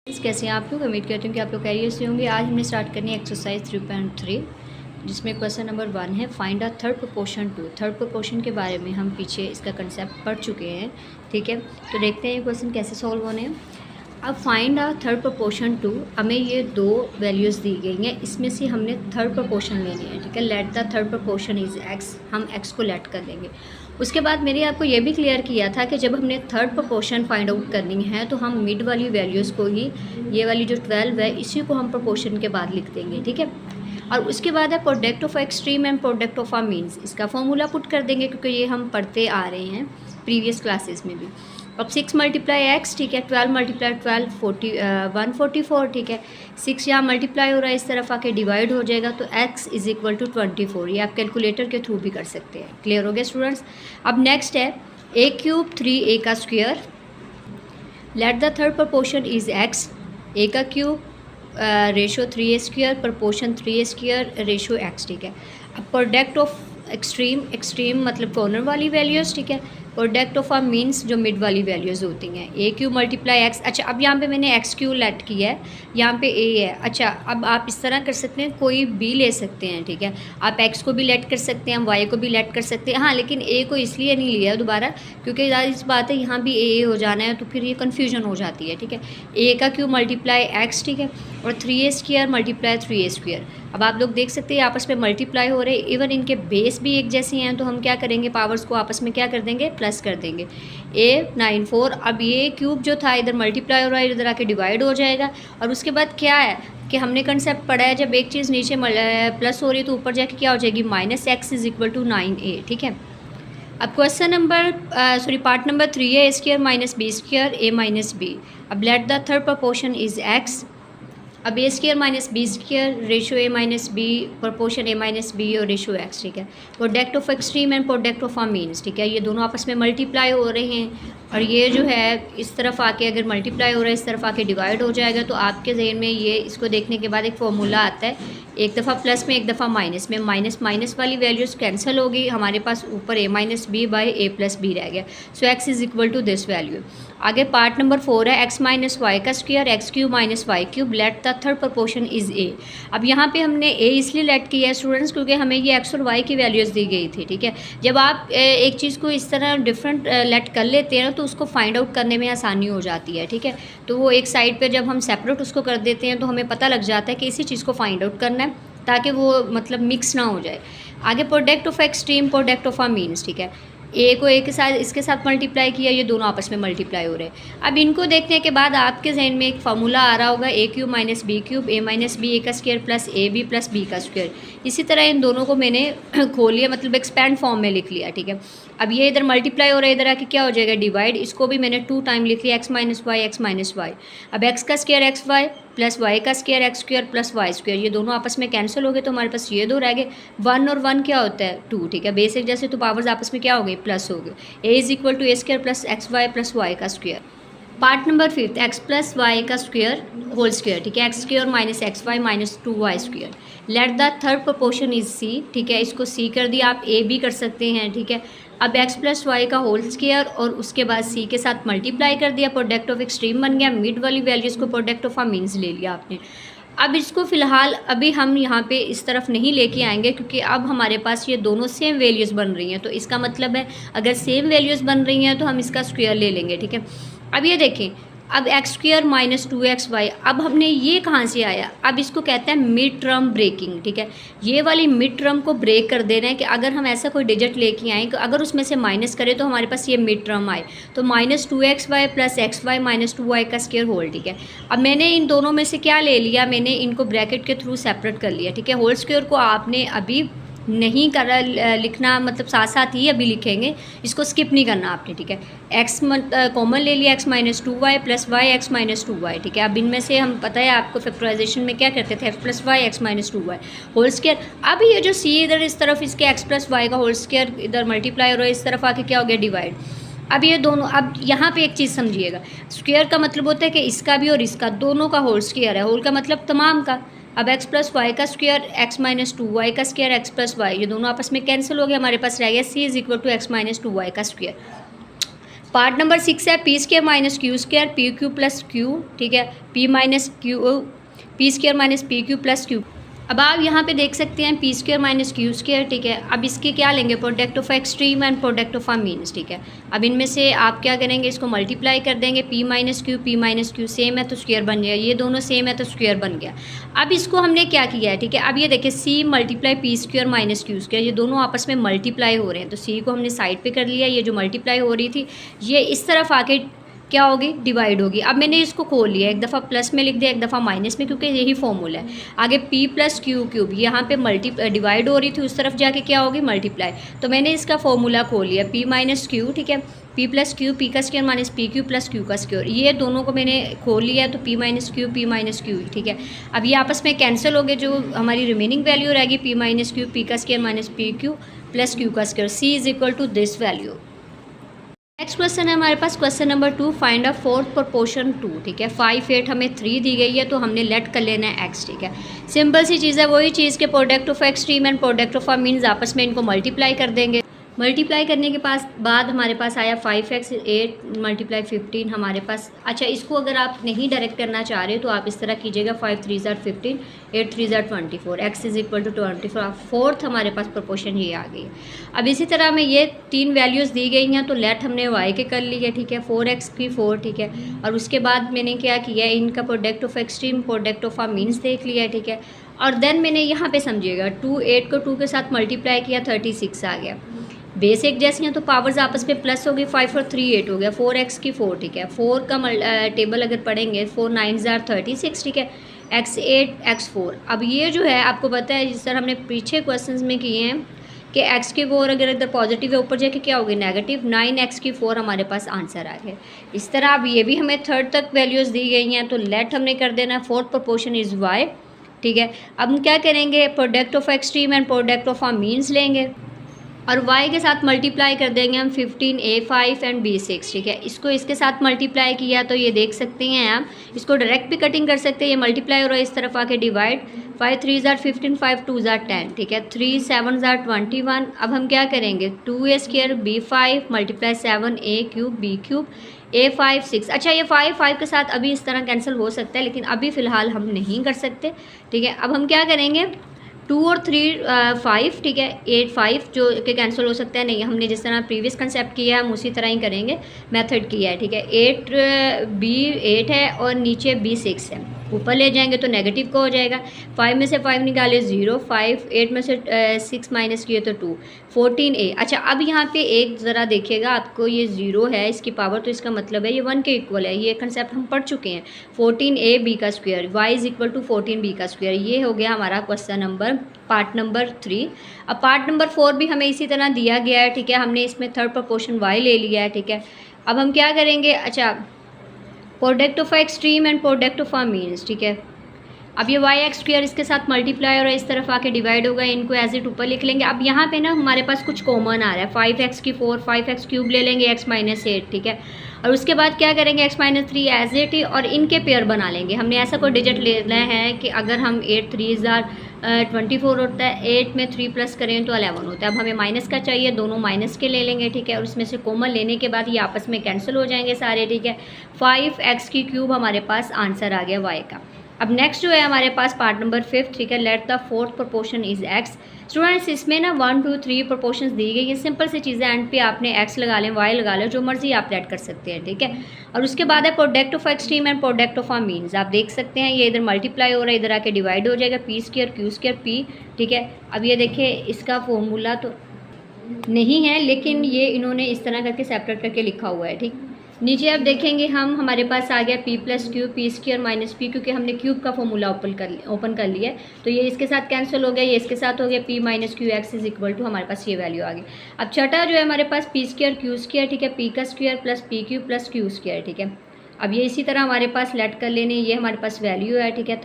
कैसे हैं आप लोग। उम्मीद करती हूँ कि आप लोग कैरियर से होंगे। आज हमने स्टार्ट करनी है एक्सरसाइज 3.3 जिसमें क्वेश्चन नंबर 1 है find a third proportion to. Third proportion के बारे में हम पीछे इसका कंसेप्ट पढ़ चुके हैं, ठीक है। तो देखते हैं ये क्वेश्चन कैसे सॉल्व होने हैं। अब find a third proportion to, हमें ये दो वैल्यूज़ दी गई हैं, इसमें से हमने थर्ड प्रोपोर्शन लेनी है, ठीक है। Late the third proportion is x, हम एक्स को लेट कर लेंगे। उसके बाद मैंने आपको ये भी क्लियर किया था कि जब हमने थर्ड प्रोपोर्शन फाइंड आउट करनी है तो हम मिड वाली वैल्यूज़ को ही, ये वाली जो 12 है इसी को हम प्रोपोर्शन के बाद लिख देंगे, ठीक है। और उसके बाद है product of extreme and product of a means, इसका फॉर्मूला पुट कर देंगे क्योंकि ये हम पढ़ते आ रहे हैं प्रीवियस क्लासेस में भी। अब 6 मल्टीप्लाई एक्स, ठीक है, 12 मल्टीप्लाई 12 144, ठीक है। 6 यहाँ मल्टीप्लाई हो रहा है, इस तरफ आके डिवाइड हो जाएगा तो x इज इक्वल टू 24। ये आप कैलकुलेटर के थ्रू भी कर सकते हैं। क्लियर हो गया स्टूडेंट्स। अब नेक्स्ट है a क्यूब 3a का square, let the third proportion is x, a का cube ratio 3a square, proportion 3a square ratio x, ठीक है। अब प्रोडक्ट ऑफ एक्सट्रीम, एक्सट्रीम मतलब कॉर्नर वाली वैल्यूज़, ठीक है। प्रोडक्ट ऑफ आ मीन्स जो मिड वाली वैल्यूज़ होती हैं, ए क्यू मल्टीप्लाई एक्स। अच्छा, अब यहाँ पे मैंने एक्स क्यू लेट किया है, यहाँ पे ए है। अच्छा, अब आप इस तरह कर सकते हैं, कोई भी ले सकते हैं, ठीक है। आप एक्स को भी लेट कर सकते हैं, वाई को भी लेट कर सकते हैं। हाँ, लेकिन ए को इसलिए नहीं लिया दोबारा क्योंकि इस बात है यहाँ भी ए हो जाना है तो फिर ये कन्फ्यूजन हो जाती है, ठीक है। ए का क्यू मल्टीप्लाई एक्स, ठीक है, और 3a square multiply 3a square. अब आप लोग देख सकते हैं आपस में मल्टीप्लाई हो रहे हैं, इवन इनके बेस भी एक जैसे हैं, तो हम क्या करेंगे, पावर्स को आपस में क्या कर देंगे, प्लस कर देंगे। a 9 4, अब ये क्यूब जो था इधर मल्टीप्लाई हो रहा है, इधर आके डिवाइड हो जाएगा। और उसके बाद क्या है कि हमने कंसेप्ट पढ़ा है, जब एक चीज़ नीचे प्लस हो रही है तो ऊपर जाके क्या हो जाएगी, minus X is equal to 9a, ठीक है। अब क्वेश्चन नंबर पार्ट नंबर 3 है a square minus b square a minus b. अब let the third proportion is x. अब a square minus b square ratio a minus b, proportion a minus b और ratio x, ठीक है। Product of extreme and product of आ means, ठीक है। ये दोनों आपस में मल्टीप्लाई हो रहे हैं और ये जो है इस तरफ आके अगर मल्टीप्लाई हो रहा है, इस तरफ आके डिवाइड हो जाएगा तो आपके जहन में ये इसको देखने के बाद एक फॉर्मूला आता है, एक दफ़ा प्लस में एक दफ़ा माइनस में, माइनस माइनस वाली वैल्यूज़ कैंसिल होगी, हमारे पास ऊपर a minus b by a plus b रह गया। So x is equal to this value. आगे पार्ट नंबर 4 है एक्स माइनस वाई का square, x cube minus y cube, let the third proportion is a. अब यहाँ पे हमने ए इसलिए लेट किया है स्टूडेंट्स क्योंकि हमें ये एक्स और वाई की वैल्यूज़ दी गई थी, ठीक है। जब आप एक चीज़ को इस तरह डिफरेंट लेट कर लेते हैं तो उसको फाइंड आउट करने में आसानी हो जाती है, ठीक है। तो वो एक साइड पर जब हम सेपरेट उसको कर देते हैं तो हमें पता लग जाता है कि इसी चीज़ को फाइंड आउट करना है ताकि वो मतलब मिक्स ना हो जाए। आगे product of extreme, product of आ मीन्स, ठीक है। ए को ए के साथ इसके साथ मल्टीप्लाई किया, ये दोनों आपस में मल्टीप्लाई हो रहे हैं। अब इनको देखने के बाद आपके जहन में एक फार्मूला आ रहा होगा, A cube minus B cube, A minus B A का square plus A B plus B का स्क्वायर। इसी तरह इन दोनों को मैंने खोल लिया, मतलब एक्सपैंड फॉर्म में लिख लिया, ठीक है। अब ये इधर मल्टीप्लाई हो रहा है, इधर आके क्या हो जाएगा, डिवाइड। इसको भी मैंने 2 टाइम लिख लिया, x minus Y x minus y. अब एक्स का square x y plus Y का square x square plus y square, ये दोनों आपस में कैंसिल हो गए तो हमारे पास ये दो रह गए। 1 और 1 क्या होता है, 2, ठीक है। बेसिक जैसे तो पावर्स आपस में क्या हो गई, प्लस हो गए। A is equal to a square plus x y plus Y का square. Part number 5 x plus Y का स्क्वायर होल स्क्वायर, ठीक है। X square minus x Y minus 2y square. Let the third proportion is c, ठीक है। इसको सी कर दिया, आप ए भी कर सकते हैं, ठीक है। अब एक्स प्लस वाई का होल स्क्वायर और उसके बाद सी के साथ मल्टीप्लाई कर दिया, प्रोडक्ट ऑफ एक्सट्रीम बन गया। मिड वाली वैल्यूज़ को प्रोडक्ट ऑफ आ मीन्स ले लिया आपने। अब इसको फ़िलहाल अभी हम यहाँ पे इस तरफ नहीं लेके आएंगे क्योंकि अब हमारे पास ये दोनों सेम वैल्यूज़ बन रही हैं, तो इसका मतलब है अगर सेम वैल्यूज़ बन रही हैं तो हम इसका स्क्वायर ले लेंगे, ठीक है। अब ये देखें, अब एक्स स्क्वायर माइनस 2xy, अब हमने ये कहाँ से आया, अब इसको कहते हैं मिड टर्म ब्रेकिंग, ठीक है। ये वाली मिड टर्म को ब्रेक कर देना है कि अगर हम ऐसा कोई डिजिट लेके आएँ, अगर उसमें से माइनस करें तो हमारे पास ये मिड टर्म आए, तो minus 2xy plus x Y minus 2y का स्क्वायर होल, ठीक है। अब मैंने इन दोनों में से क्या ले लिया, मैंने इनको ब्रैकेट के थ्रू सेपरेट कर लिया, ठीक है। होल स्क्वायर को आपने अभी नहीं करा लिखना, मतलब साथ साथ ही अभी लिखेंगे, इसको स्किप नहीं करना आपने, ठीक है। एक्स कॉमन ले लिया, x minus 2y plus Y x minus 2y, ठीक है। अब इनमें से हम पता है आपको फैक्टराइजेशन में क्या करते थे, X plus Y x minus 2y whole square. अब ये जो सी इधर इस तरफ इसके एक्स प्लस वाई का होल स्क्वायर इधर मल्टीप्लाई हो रहा है, इस तरफ आके क्या हो गया, डिवाइड। अब ये दोनों, अब यहाँ पे एक चीज़ समझिएगा, स्क्वायर का मतलब होता है कि इसका भी और इसका दोनों का होल स्क्वायर है, होल का मतलब तमाम का। अब एक्स प्लस वाई का स्क्वायर एक्स माइनस 2y का स्क्वायर एक्स प्लस वाई, ये दोनों आपस में कैंसिल हो गया, हमारे पास रह गया c is equal to x minus 2y का स्क्वायर। पार्ट नंबर 6 है p square minus q square p q plus q, ठीक है, p minus q p square minus p q plus q. अब आप यहाँ पे देख सकते हैं p square minus q square, ठीक है। अब इसके क्या लेंगे, product of extreme and product of means, ठीक है। अब इनमें से आप क्या करेंगे, इसको मल्टीप्लाई कर देंगे, पी माइनस क्यू सेम है तो स्क्वायर बन गया, ये दोनों सेम है तो स्क्वायर बन गया। अब इसको हमने क्या किया है, ठीक है। अब ये देखिए c multiply p square minus q square, ये दोनों आपस में मल्टीप्लाई हो रहे हैं, तो सी को हमने साइड पे कर लिया, ये जो मल्टीप्लाई हो रही थी ये इस तरफ आके क्या होगी, डिवाइड होगी। अब मैंने इसको खोल लिया, एक दफ़ा प्लस में लिख दिया, एक दफ़ा माइनस में, क्योंकि यही फॉर्मूला है। आगे p प्लस क्यू क्यूब यहाँ पे डिवाइड हो रही थी, उस तरफ जाके क्या होगी, मल्टीप्लाई। तो मैंने इसका फॉर्मूला खोल लिया, p माइनस क्यू, ठीक है, p प्लस क्यू पी का square minus p q plus q का स्क्वायर, ये दोनों को मैंने खोल लिया, तो p माइनस क्यू, ठीक है। अब ये आपस में कैंसिल हो गए, जो हमारी रिमेनिंग वैल्यू रहेगी p माइनस क्यू पी का square minus p q plus q का square, c is equal to this value. Next question है हमारे पास question number 2, find a fourth proportion 2, ठीक है। 5 8 हमें 3 दी गई है, तो हमने लेट कर लेना है x, ठीक है। सिंपल सी चीज़ है, वही चीज़ के product of extreme and product of means आपस में इनको मल्टीप्लाई कर देंगे। मल्टीप्लाई करने के बाद हमारे पास आया 5x 8 मल्टीप्लाई 15 हमारे पास। अच्छा, इसको अगर आप नहीं डायरेक्ट करना चाह रहे हो तो आप इस तरह कीजिएगा, 5 3 ज़ार 15 8 3 ज़ार 24, x is equal to 24। Fourth हमारे पास प्रोपोर्शन ये आ गई है। अब इसी तरह में ये 3 वैल्यूज़ दी गई हैं, तो लेट हमने y के कर ली है, ठीक है, 4x की 4, ठीक है। और उसके बाद मैंने क्या किया, इनका product of extreme product of means देख लिया है, ठीक है। और देन मैंने यहाँ पे समझिएगा 2 8 को 2 के साथ मल्टीप्लाई किया, 36 आ गया। बेस एक जैसी हैं तो पावर्स आपस में प्लस हो गई, 5 और 3 8 हो गया, 4x की 4, ठीक है। 4 का टेबल अगर पढ़ेंगे 4 9 ज़ार 36, ठीक है, x 8 x 4। अब ये जो है आपको पता है, जिस तरह हमने पीछे क्वेश्चंस में किए हैं कि x की 4 अगर इधर पॉजिटिव है ऊपर जाके क्या होगी, नेगेटिव, 9x की 4 हमारे पास आंसर आ गया। इस तरह अब ये भी हमें थर्ड तक वैल्यूज़ दी गई हैं, तो लेट हमने कर देना है, फोर्थ प्रोपोर्शन इज़ y, ठीक है। अब हम क्या करेंगे, product of extreme and product of means लेंगे और y के साथ मल्टीप्लाई कर देंगे हम 15 a5 एंड b6, ठीक है। इसको इसके साथ मल्टीप्लाई किया तो ये देख सकते हैं आप, इसको डायरेक्ट भी कटिंग कर सकते हैं, ये मल्टीप्लाई हो रहा है, इस तरफ आके डिवाइड, 5 3 ज़ार 15 5 2 ज़ार 10, ठीक है, 3 7 ज़ार 21। अब हम क्या करेंगे, 2a square b5 multiply 7a cube b cube a5 6। अच्छा, ये 5 के साथ अभी इस तरह कैंसिल हो सकता है, लेकिन अभी फ़िलहाल हम नहीं कर सकते, ठीक है। अब हम क्या करेंगे, 2 और 3 5, ठीक है, 8 5 जो कि कैंसिल हो सकता है, नहीं, हमने जिस तरह प्रीवियस कंसेप्ट किया है हम उसी तरह ही करेंगे, मेथड किया है, ठीक है। 8 b 8 है और नीचे b 6 है, ऊपर ले जाएंगे तो नेगेटिव का हो जाएगा, 5 में से 5 निकाले 0, 5 8 में से 6 माइनस किए तो 2, 14a। अच्छा, अब यहाँ पे एक ज़रा देखिएगा, आपको ये 0 है इसकी पावर, तो इसका मतलब है ये 1 के इक्वल है, ये कंसेप्ट हम पढ़ चुके हैं। 14a b का square, y is equal to 14b का स्क्वायर, ये हो गया हमारा क्वेश्चन नंबर पार्ट नंबर 3। अब पार्ट नंबर 4 भी हमें इसी तरह दिया गया है, ठीक है, हमने इसमें थर्ड प्रोपोर्शन y ले लिया है, ठीक है। अब हम क्या करेंगे, अच्छा, product of extreme and product of means, ठीक है। अब ये वाई एक्स स्क्वायर इसके साथ मल्टीप्लाई और इस तरफ आके डिवाइड होगा, इनको एज इट ऊपर लिख लेंगे। अब यहाँ पे ना हमारे पास कुछ कॉमन आ रहा है, 5x की 4 5x क्यूब ले लेंगे, x माइनस 8, ठीक है। और उसके बाद क्या करेंगे, x माइनस 3 एज इट ही, और इनके पेयर बना लेंगे। हमने ऐसा कोई डिजिट लेना है कि अगर हम 8 3 ज़ार 24 होता है, 8 में 3 प्लस करें तो 11 होता है। अब हमें माइनस का चाहिए, दोनों माइनस के ले लेंगे, ठीक है। और उसमें से कॉमन लेने के बाद ये आपस में कैंसिल हो जाएंगे सारे, ठीक है। 5x की क्यूब हमारे पास आंसर आ गया y का। अब नेक्स्ट जो है हमारे पास पार्ट नंबर 5, ठीक है, let the fourth proportion is x। Students, इसमें ना 1 2 3 प्रोपोर्शंस दी गई है, सिंपल सी चीज़ें, एंड पे आपने x लगा लें, y लगा लें, जो मर्जी आप लेट कर सकते हैं, ठीक है। और उसके बाद है product of extreme and product of means. आप देख सकते हैं ये इधर मल्टीप्लाई हो रहा है, इधर आके डिवाइड हो जाएगा, p square q square p, ठीक है। अब ये देखिए इसका फॉर्मूला तो नहीं है, लेकिन ये इन्होंने इस तरह करके सेपरेट करके लिखा हुआ है, ठीक। नीचे आप देखेंगे हमारे पास आ गया p plus Q p square minus P, क्योंकि हमने क्यूब का फॉर्मूला ओपन कर लिया है, तो ये इसके साथ कैंसिल हो गया, ये इसके साथ हो गया, p minus Q X is equal to हमारे पास ये वैल्यू आ गई। अब छठा जो है हमारे पास p स्क्वायर क्यू स्क्वायर, ठीक है, p का square plus P q plus Q square, ठीक है। अब ये इसी तरह हमारे पास लेट कर लेने, ये हमारे पास वैल्यू है, ठीक है,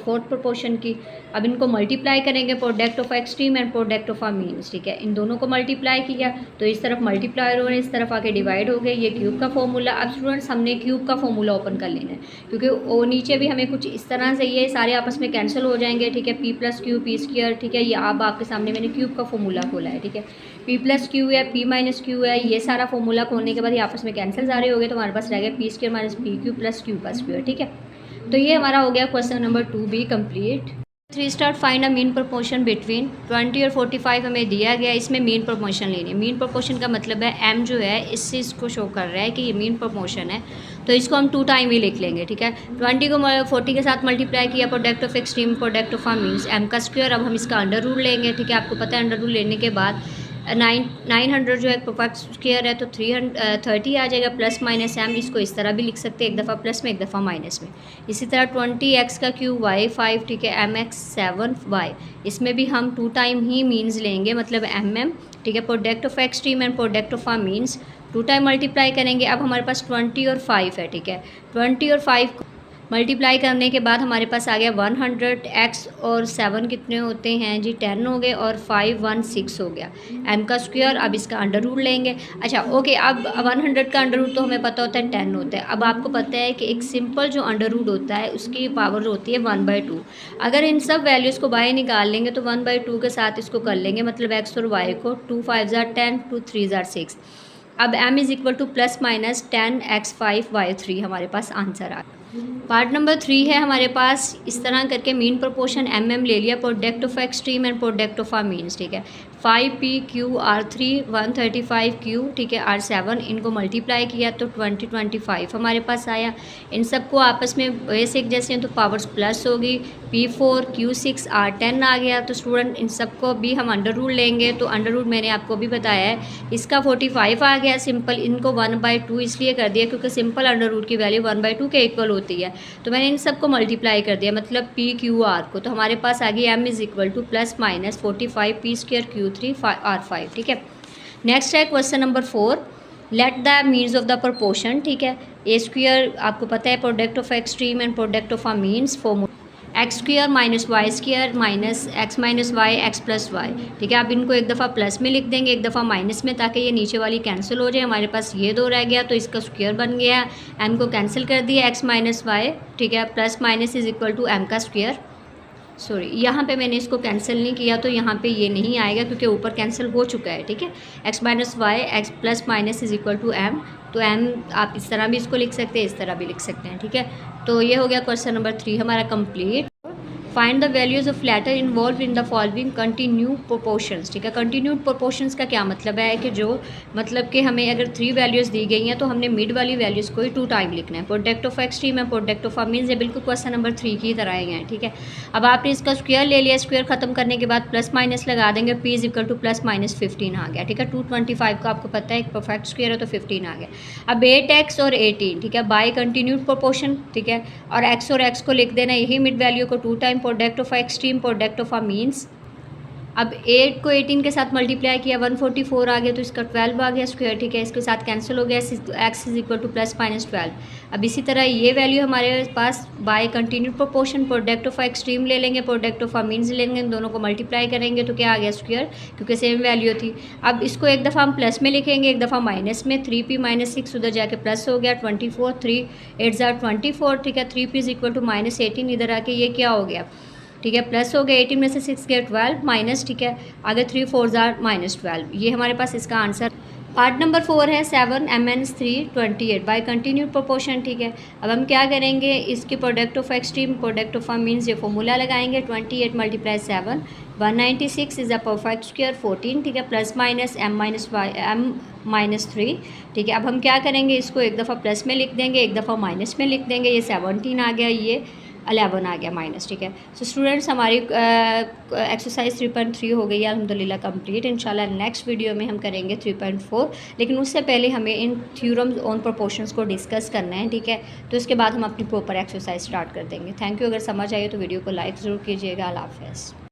फोर्थ प्रोपोर्शन की। अब इनको मल्टीप्लाई करेंगे, product of extreme and product of means, ठीक है, इन दोनों को मल्टीप्लाई किया तो इस तरफ मल्टीप्लाई हो रहे हैं, इस तरफ आके डिवाइड हो गए, ये क्यूब का फॉर्मूला। अब स्टूडेंट्स हमने क्यूब का फॉर्मूला ओपन कर लेना है, क्योंकि वो नीचे भी हमें कुछ इस तरह से ये सारे आपस में कैंसिल हो जाएंगे, ठीक है, P plus Q p square, ठीक है, ये अब आपके सामने मैंने क्यूब का फॉर्मूला खोला है, ठीक है, पी प्लस क्यू है, पी माइनस क्यू है, ये सारा फॉर्मूला खोलने के बाद ये आपस में कैंसिल सारे हो गए, तो हमारे पास रह गया P square minus p q plus q का स्क्वायर, ठीक है। तो ये हमारा हो गया question number 2B complete. 3 start find a mean proportion between 20 और 45 हमें दिया गया, इसमें मीन प्रोपोर्शन लेनी है। मीन प्रोपोर्शन का मतलब है एम जो है इस चीज़ को शो कर रहा है कि ये मीन प्रोपोर्शन है, तो इसको हम 2 टाइम ही लिख लेंगे, ठीक है। 20 को 40 के साथ मल्टीप्लाई किया, product of extreme product of means M का स्क्वायर। अब हम इसका अंडर रूट लेंगे, ठीक है, आपको पता है अंडर रूट लेने के बाद 900 जो है परफेक्ट स्क्वायर है तो 330 आ जाएगा प्लस माइनस एम। इसको इस तरह भी लिख सकते हैं, एक दफ़ा प्लस में एक दफ़ा माइनस में। इसी तरह 20x का क्यूब वाई 5, ठीक है, एम एक्स 7 वाई, इसमें भी हम 2 टाइम ही मीन्स लेंगे, मतलब एम, ठीक है, product of extreme and product of means 2 time multiply करेंगे। अब हमारे पास 20 और 5 है, ठीक है, 20 और 5 मल्टीप्लाई करने के बाद हमारे पास आ गया 100। x और 7 कितने होते हैं जी, 10 हो गए, और 5 1 6 हो गया m का स्क्वायर। अब इसका अंडर रूट लेंगे। अच्छा ओके, अब 100 का अंडर रूट तो हमें पता होता है 10 होता है। अब आपको पता है कि एक सिंपल जो अंडर रूट होता है उसकी पावर होती है 1/2। अगर इन सब वैल्यूज़ को बाहर निकाल लेंगे तो 1/2 के साथ इसको कर लेंगे, मतलब x और y को 2 5 ज़ार 10 2 3 ज़ार 6। अब m is equal to plus minus 10x 5 y 3 हमारे पास आंसर आ गया। पार्ट नंबर 3 है हमारे पास, इस तरह करके मीन प्रोपोर्शन एम ले लिया, product of extreme and product of means, ठीक है, 5p q r3 135 q, ठीक है, r7, इनको मल्टीप्लाई किया तो 20 25 हमारे पास आया। इन सबको आपस में बेसिक जैसे हैं तो पावर्स प्लस होगी, p4 q6 r10 आ गया। तो स्टूडेंट इन सबको भी हम अंडर रूट लेंगे, तो अंडर रूट मैंने आपको भी बताया है, इसका 45 आ गया सिंपल। इनको 1/2 इसलिए कर दिया क्योंकि सिंपल अंडर रूट की वैल्यू 1/2 के इक्वल होती है, तो मैंने इन सबको मल्टीप्लाई कर दिया, मतलब पी क्यू आर को। तो हमारे पास आ गई m is equal to plus minus 45 p square q3 r5, ठीक है। नेक्स्ट है question number 4, let the means of the proportion, ठीक है। ए स्क्वायर आपको पता है product of extreme and product of means formula X square minus Y square minus X minus Y X plus Y, ठीक है। आप इनको एक दफ़ा प्लस में लिख देंगे, एक दफ़ा माइनस में, ताकि ये नीचे वाली कैंसिल हो जाए। हमारे पास ये 2 रह गया तो इसका स्क्वायर बन गया, एम को कैंसिल कर दिया, एक्स माइनस वाई, ठीक है, plus minus is equal to M का स्क्वायर। सॉरी, यहाँ पे मैंने इसको कैंसिल नहीं किया तो यहाँ पे ये नहीं आएगा क्योंकि ऊपर कैंसिल हो चुका है, ठीक है। X minus Y X plus minus is equal to M, तो एम आप इस तरह भी इसको लिख सकते हैं, इस तरह भी लिख सकते हैं, ठीक है। तो ये हो गया क्वेश्चन नंबर 3 हमारा complete. Find the values of letter involve in the following continue proportions, ठीक है। कंटिन्यूड प्रोपोर्शंस का क्या मतलब है कि जो मतलब कि हमें अगर 3 वैल्यूज़ दी गई हैं तो हमने मिड वाली वैल्यूज़ को ही 2 टाइम लिखना है। प्रोडक्ट ऑफ एक्सट्रीम है, प्रोडक्ट ऑफ मीन्स, ये बिल्कुल क्वेश्चन नंबर 3 की तरह ही है, ठीक है। अब आपने इसका स्क्वायर ले लिया, स्क्वायर खत्म करने के बाद प्लस माइनस लगा देंगे, P is equal to plus minus 15 आ गया, ठीक है। 225 का आपको पता है एक परफेक्ट स्क्वायर है तो 15 आ गया। अब 8x और 18, ठीक है, बाय कंटिन्यूड प्रोपोर्शन, ठीक है, और x और x को लिख देना, यही मिड वैल्यू को 2 time product of extreme product of means. अब 8 को 18 के साथ मल्टीप्लाई किया 144 आ गया तो इसका 12 आ गया स्क्वायर, ठीक है, इसके साथ कैंसिल हो गया, x is equal to plus minus 12। अब इसी तरह ये वैल्यू हमारे पास by continued proportion product of extreme ले लेंगे, प्रोडक्ट ऑफ मीन्स लेंगे, दोनों को मल्टीप्लाई करेंगे तो क्या आ गया स्क्वायर, क्योंकि सेम वैल्यू थी। अब इसको एक दफ़ा हम प्लस में लिखेंगे, एक दफ़ा माइनस में, 3p माइनस 6 उधर जाके प्लस हो गया, 24 3 8 ज़ार 24, ठीक है, 3p is equal to minus 18, इधर आके ये क्या हो गया, ठीक है, प्लस हो गया, 18 में से 6 गया 12 माइनस, ठीक है, आगे 3 4 ज़ार माइनस 12, ये हमारे पास इसका आंसर। पार्ट नंबर 4 है 7 mn3 28 बाय कंटिन्यूड प्रोपोर्शन, ठीक है। अब हम क्या करेंगे, इसके product of extreme product of means ये फॉर्मूला लगाएंगे, 28 multiply 7 196 is a perfect square 14, ठीक है, प्लस माइनस m माइनस 3, ठीक है। अब हम क्या करेंगे, इसको एक दफ़ा प्लस में लिख देंगे, एक दफ़ा माइनस में लिख देंगे, ये 17 आ गया, ये 11 आ गया माइनस, ठीक है। सो स्टूडेंट्स हमारी एक्सरसाइज 3.3 हो गई है अल्हम्दुलिल्लाह कंप्लीट। इंशाल्लाह नेक्स्ट वीडियो में हम करेंगे 3.4, लेकिन उससे पहले हमें इन थ्योरम्स ऑन प्रोपोर्शंस को डिस्कस करना है, ठीक है। तो इसके बाद हम अपनी प्रॉपर एक्सरसाइज स्टार्ट कर देंगे। Thank you. अगर समझ आइए तो वीडियो को लाइक ज़रूर कीजिएगा। अल्लाह हाफ़िज़।